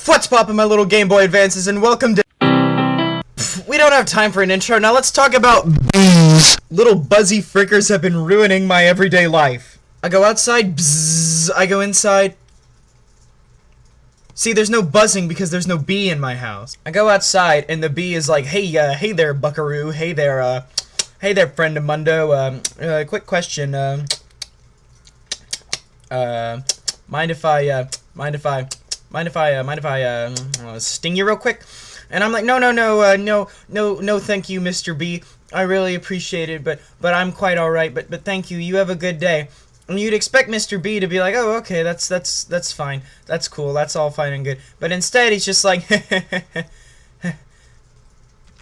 What's poppin', my little Game Boy Advances, and welcome to... We don't have time for an intro, now let's talk about bees. Little buzzy frickers have been ruining my everyday life. I go outside, bzzz, I go inside. See, there's no buzzing because there's no bee in my house. I go outside, and the bee is like, hey there, buckaroo, hey there, friend of Mundo, quick question, mind if I sting you real quick? And I'm like, no, thank you, Mr. B. I really appreciate it, but I'm quite alright, but thank you, you have a good day. And you'd expect Mr. B to be like, oh, okay, that's fine, that's cool, that's all fine and good. But instead, he's just like,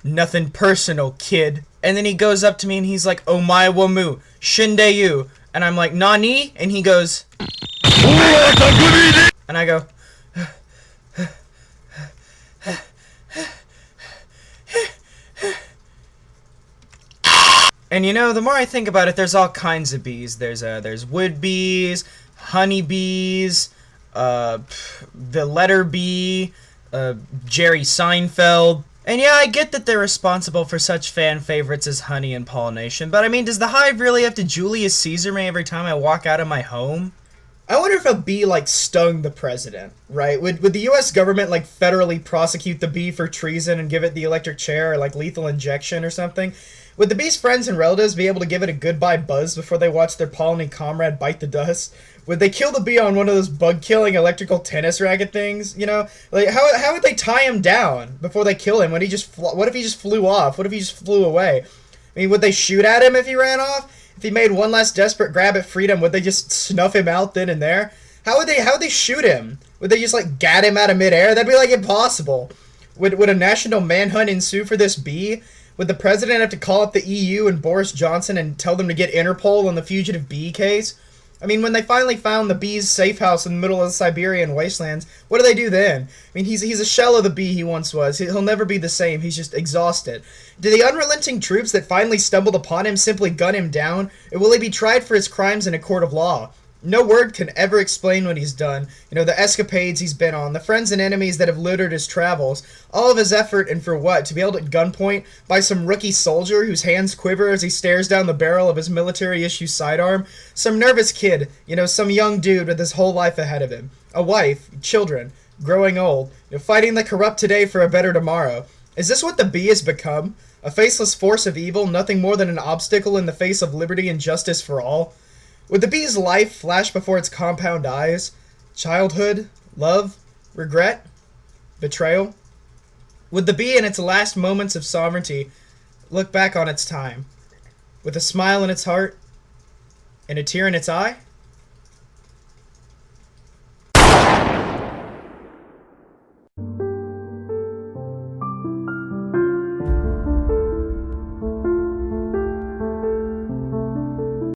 nothing personal, kid. And then he goes up to me and he's like, oh my wamu, shinde you. And I'm like, nani? And he goes, and I go, and you know, the more I think about it, there's all kinds of bees. There's wood bees, honey bees, the letter B, Jerry Seinfeld. And yeah, I get that they're responsible for such fan favorites as honey and pollination, but I mean, does the hive really have to Julius Caesar me every time I walk out of my home? I wonder if a bee, like, stung the president, right? Would the U.S. government, like, federally prosecute the bee for treason and give it the electric chair or, like, lethal injection or something? Would the bee's friends and relatives be able to give it a goodbye buzz before they watch their pollinating comrade bite the dust? Would they kill the bee on one of those bug-killing electrical tennis racket things? You know, like how would they tie him down before they kill him? What if he just flew off? What if he just flew away? I mean, would they shoot at him if he ran off? If he made one last desperate grab at freedom, would they just snuff him out then and there? How would they shoot him? Would they just like gat him out of midair? That'd be like impossible. Would a national manhunt ensue for this bee? Would the president have to call up the EU and Boris Johnson and tell them to get Interpol on the fugitive bee case? I mean, when they finally found the bee's safe house in the middle of the Siberian wastelands, what do they do then? I mean, he's a shell of the bee he once was. He'll never be the same. He's just exhausted. Do the unrelenting troops that finally stumbled upon him simply gun him down? Or will he be tried for his crimes in a court of law? No word can ever explain what he's done. You know, the escapades he's been on, the friends and enemies that have littered his travels, all of his effort, and for what? To be able to gunpoint by some rookie soldier whose hands quiver as he stares down the barrel of his military-issue sidearm? Some nervous kid, you know, some young dude with his whole life ahead of him. A wife, children, growing old, you know, fighting the corrupt today for a better tomorrow. Is this what the bee has become? A faceless force of evil, nothing more than an obstacle in the face of liberty and justice for all? Would the bee's life flash before its compound eyes? Childhood? Love? Regret? Betrayal? Would the bee in its last moments of sovereignty look back on its time with a smile in its heart and a tear in its eye?